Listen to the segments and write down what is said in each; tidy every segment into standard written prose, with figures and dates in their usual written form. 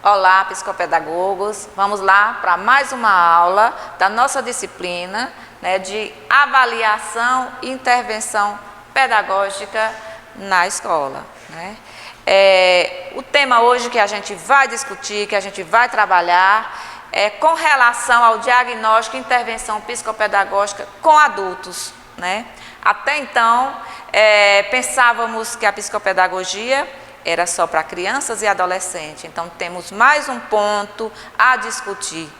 Olá, psicopedagogos! Vamos lá para mais uma aula da nossa disciplina, de avaliação e intervenção pedagógica na escola. O tema hoje que a gente vai discutir, que a gente vai trabalhar, é com relação ao diagnóstico e intervenção psicopedagógica com adultos. Até então, pensávamos que a psicopedagogia era só para crianças e adolescentes. Então, temos mais um ponto a discutir,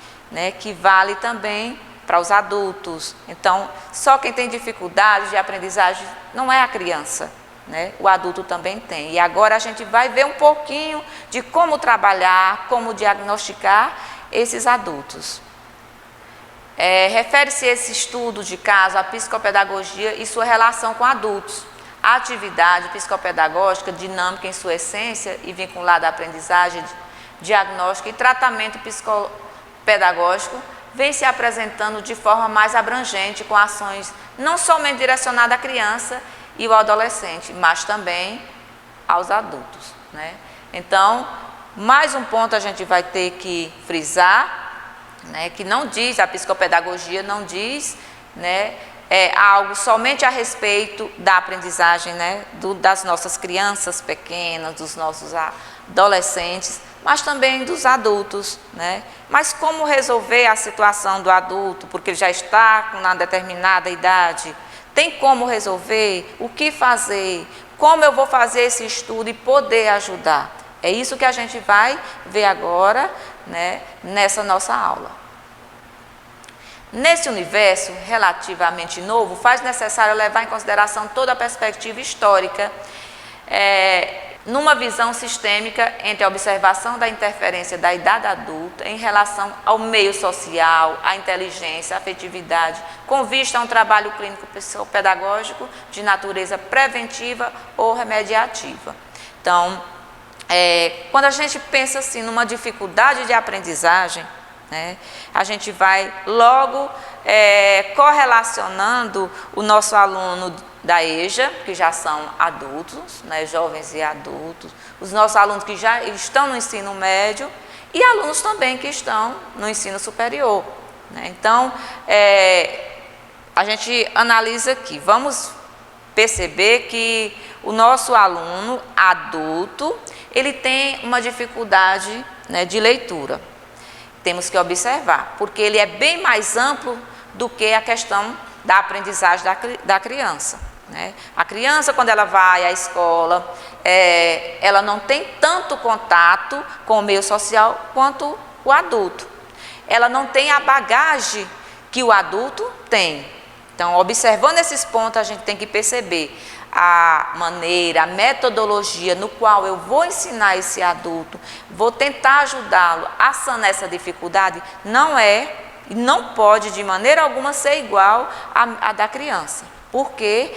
que vale também para os adultos. Então, só quem tem dificuldade de aprendizagem não é a criança, o adulto também tem. E agora a gente vai ver um pouquinho de como trabalhar, como diagnosticar esses adultos. Refere-se esse estudo de caso à psicopedagogia e sua relação com adultos. A atividade psicopedagógica, dinâmica em sua essência e vinculada à aprendizagem, diagnóstico e tratamento psicopedagógico, vem se apresentando de forma mais abrangente, com ações não somente direcionadas à criança e ao adolescente, mas também aos adultos. Então, mais um ponto a gente vai ter que frisar, que não diz, a psicopedagogia não diz, algo somente a respeito da aprendizagem, das nossas crianças pequenas, dos nossos adolescentes, mas também dos adultos. Mas como resolver a situação do adulto, porque ele já está com uma determinada idade? Tem como resolver? O que fazer? Como eu vou fazer esse estudo e poder ajudar? É isso que a gente vai ver agora, nessa nossa aula. Nesse universo relativamente novo, faz necessário levar em consideração toda a perspectiva histórica, numa visão sistêmica entre a observação da interferência da idade adulta em relação ao meio social, à inteligência, à afetividade, com vista a um trabalho clínico psicopedagógico de natureza preventiva ou remediativa. Então, quando a gente pensa assim numa dificuldade de aprendizagem, a gente vai logo correlacionando o nosso aluno da EJA, que já são adultos, jovens e adultos, os nossos alunos que já estão no ensino médio e alunos também que estão no ensino superior. Então, a gente analisa aqui, vamos perceber que o nosso aluno adulto, ele tem uma dificuldade de leitura. Temos que observar, porque ele é bem mais amplo do que a questão da aprendizagem da criança. A criança, quando ela vai à escola, ela não tem tanto contato com o meio social quanto o adulto. Ela não tem a bagagem que o adulto tem. Então, observando esses pontos, a gente tem que perceber a maneira, a metodologia no qual eu vou ensinar esse adulto, vou tentar ajudá-lo a sanar essa dificuldade, não pode de maneira alguma ser igual à da criança, porque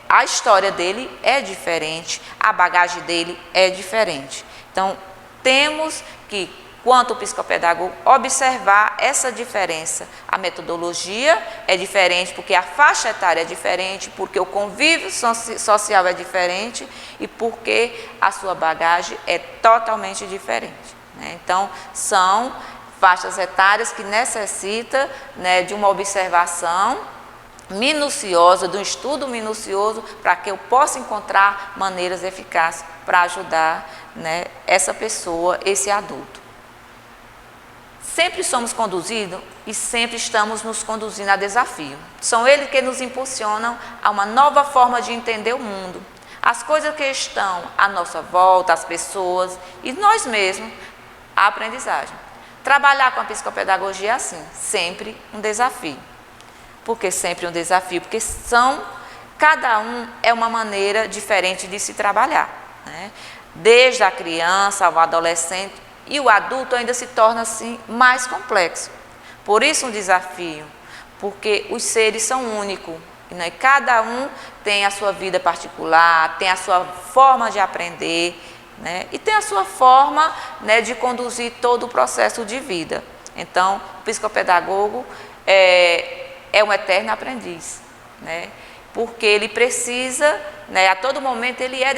a história dele é diferente, a bagagem dele é diferente. Então, temos que, quanto psicopedagogo, observar essa diferença. A metodologia é diferente porque a faixa etária é diferente, porque o convívio social é diferente e porque a sua bagagem é totalmente diferente. Então, são faixas etárias que necessitam de uma observação minuciosa, de um estudo minucioso, para que eu possa encontrar maneiras eficazes para ajudar essa pessoa, esse adulto. Sempre somos conduzidos e sempre estamos nos conduzindo a desafio. São eles que nos impulsionam a uma nova forma de entender o mundo, as coisas que estão à nossa volta, as pessoas e nós mesmos, a aprendizagem. Trabalhar com a psicopedagogia é assim, sempre um desafio. Por que sempre um desafio? Porque cada um é uma maneira diferente de se trabalhar. Desde a criança ao adolescente, e o adulto ainda se torna assim mais complexo. Por isso um desafio, porque os seres são únicos, e cada um tem a sua vida particular, tem a sua forma de aprender, e tem a sua forma de conduzir todo o processo de vida. Então, o psicopedagogo é um eterno aprendiz. porque ele precisa, né, a todo momento ele é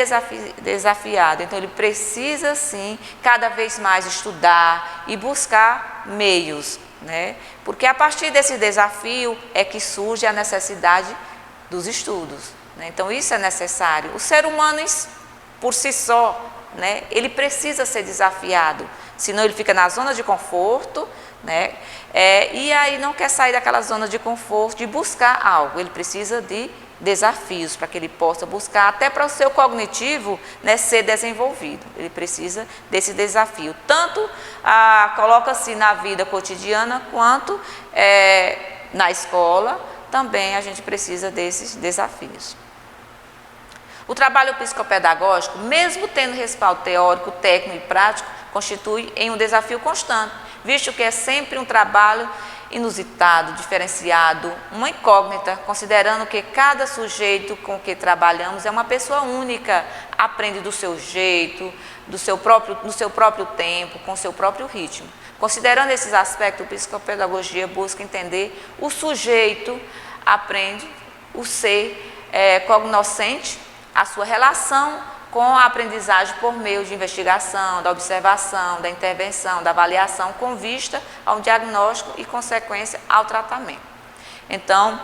desafiado, então ele precisa sim cada vez mais estudar e buscar meios, né, porque a partir desse desafio é que surge a necessidade dos estudos, né, então isso é necessário. O ser humano por si só, né, ele precisa ser desafiado, senão ele fica na zona de conforto, né, e aí não quer sair daquela zona de conforto, de buscar algo, ele precisa de desafios para que ele possa buscar, até para o seu cognitivo, né, ser desenvolvido, ele precisa desse desafio, tanto coloca-se na vida cotidiana, quanto na escola, também a gente precisa desses desafios. O trabalho psicopedagógico, mesmo tendo respaldo teórico, técnico e prático, constitui em um desafio constante, visto que é sempre um trabalho inusitado, diferenciado, uma incógnita, considerando que cada sujeito com que trabalhamos é uma pessoa única, aprende do seu jeito, no seu próprio tempo, com o seu próprio ritmo. Considerando esses aspectos, a psicopedagogia busca entender o sujeito, aprende o ser cognoscente, a sua relação com a aprendizagem por meio de investigação, da observação, da intervenção, da avaliação, com vista ao diagnóstico e consequência ao tratamento. Então,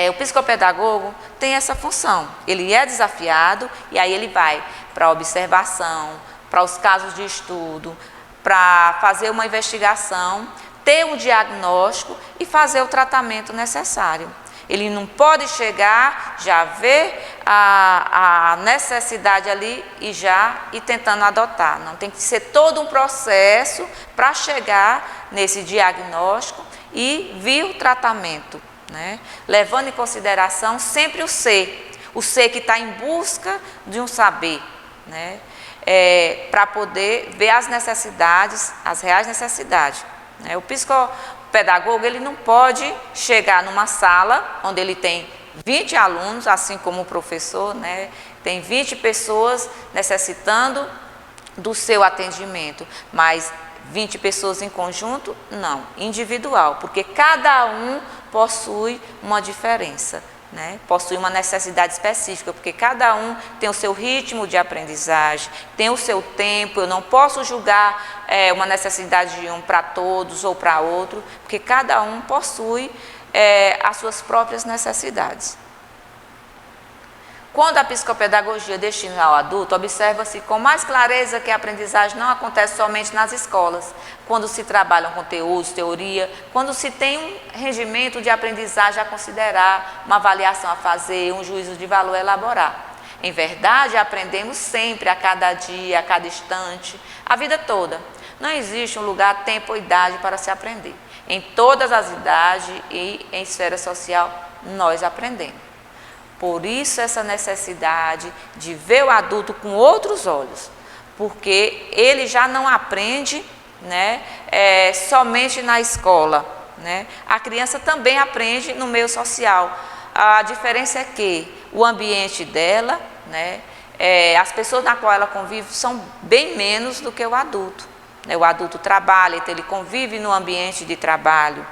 o psicopedagogo tem essa função, ele é desafiado e aí ele vai para a observação, para os casos de estudo, para fazer uma investigação, ter um diagnóstico e fazer o tratamento necessário. Ele não pode chegar, já ver a necessidade ali e ir tentando adotar. Não, tem que ser todo um processo para chegar nesse diagnóstico e vir o tratamento, né? Levando em consideração sempre o ser que está em busca de um saber, né? Para poder ver as necessidades, as reais necessidades, né? O psicopedagogo, ele não pode chegar numa sala onde ele tem 20 alunos, assim como o professor, né? Tem 20 pessoas necessitando do seu atendimento, mas 20 pessoas em conjunto, não, individual, porque cada um possui uma diferença, né? Possui uma necessidade específica, porque cada um tem o seu ritmo de aprendizagem, tem o seu tempo. Eu não posso julgar uma necessidade de um para todos ou para outro, porque cada um possui as suas próprias necessidades. Quando a psicopedagogia destina ao adulto, observa-se com mais clareza que a aprendizagem não acontece somente nas escolas, quando se trabalham conteúdos, teoria, quando se tem um rendimento de aprendizagem a considerar, uma avaliação a fazer, um juízo de valor a elaborar. Em verdade, aprendemos sempre, a cada dia, a cada instante, a vida toda. Não existe um lugar, tempo ou idade para se aprender. Em todas as idades e em esfera social, nós aprendemos. Por isso essa necessidade de ver o adulto com outros olhos, porque ele já não aprende, né, somente na escola, né? A criança também aprende no meio social. A diferença é que o ambiente dela, né, as pessoas na qual ela convive são bem menos do que o adulto, né? O adulto trabalha, então ele convive no ambiente de trabalho,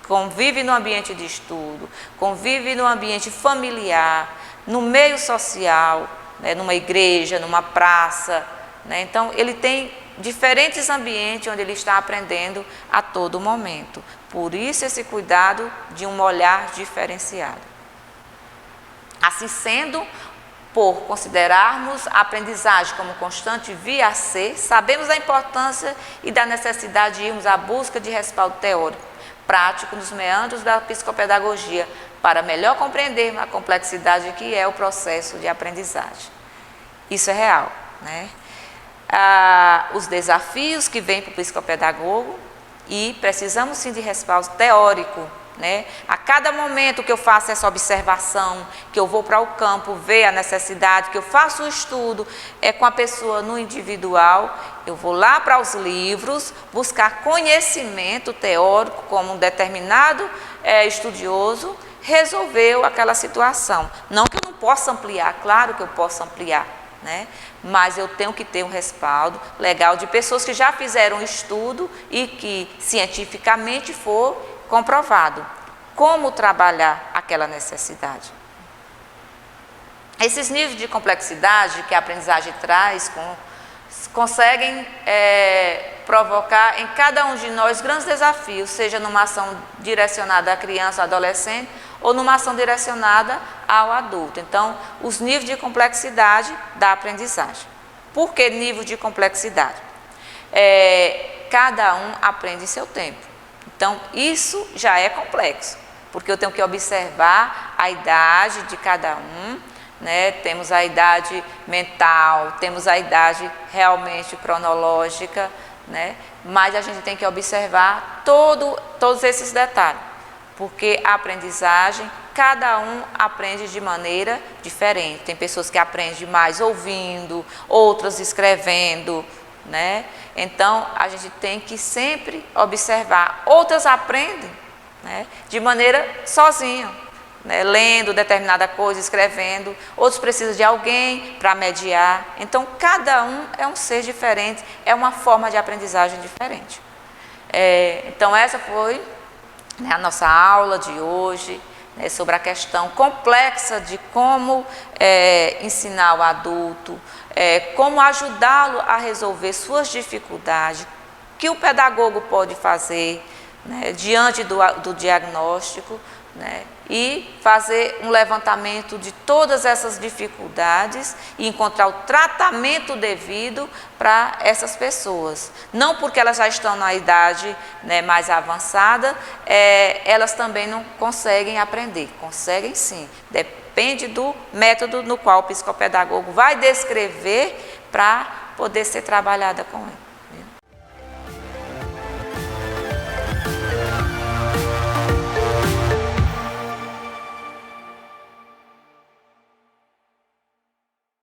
convive no ambiente de estudo, convive no ambiente familiar, no meio social, né, numa igreja, numa praça, né? Então, ele tem diferentes ambientes onde ele está aprendendo a todo momento. Por isso, esse cuidado de um olhar diferenciado. Assim sendo, por considerarmos a aprendizagem como constante via a ser, sabemos da importância e da necessidade de irmos à busca de respaldo teórico, prático nos meandros da psicopedagogia, para melhor compreendermos a complexidade que é o processo de aprendizagem. Isso é real, né? Os desafios que vêm para o psicopedagogo, e precisamos sim de respaldo teórico, né? A cada momento que eu faço essa observação, que eu vou para o campo ver a necessidade, que eu faço o estudo com a pessoa no individual, eu vou lá para os livros buscar conhecimento teórico, como um determinado estudioso resolveu aquela situação. Não que eu não possa ampliar, claro que eu posso ampliar, né? Mas eu tenho que ter um respaldo legal de pessoas que já fizeram um estudo e que cientificamente for comprovado como trabalhar aquela necessidade. Esses níveis de complexidade que a aprendizagem traz conseguem provocar em cada um de nós grandes desafios, seja numa ação direcionada à criança, adolescente, ou numa ação direcionada ao adulto. Então, os níveis de complexidade da aprendizagem. Por que nível de complexidade? Cada um aprende em seu tempo. Então, isso já é complexo, porque eu tenho que observar a idade de cada um, né? Temos a idade mental, temos a idade realmente cronológica, né? Mas a gente tem que observar todos esses detalhes, porque a aprendizagem, cada um aprende de maneira diferente. Tem pessoas que aprendem mais ouvindo, outras escrevendo, né? Então, a gente tem que sempre observar. Outras aprendem, né, de maneira sozinha, né, lendo determinada coisa, escrevendo. Outros precisam de alguém para mediar. Então, cada um é um ser diferente, é uma forma de aprendizagem diferente. Então, essa foi, né, a nossa aula de hoje, né, sobre a questão complexa de como ensinar o adulto, como ajudá-lo a resolver suas dificuldades, que o pedagogo pode fazer, né, diante do diagnóstico, né, e fazer um levantamento de todas essas dificuldades e encontrar o tratamento devido para essas pessoas. Não porque elas já estão na idade, né, mais avançada, elas também não conseguem aprender. Conseguem sim, depende do método no qual o psicopedagogo vai descrever para poder ser trabalhada com ele.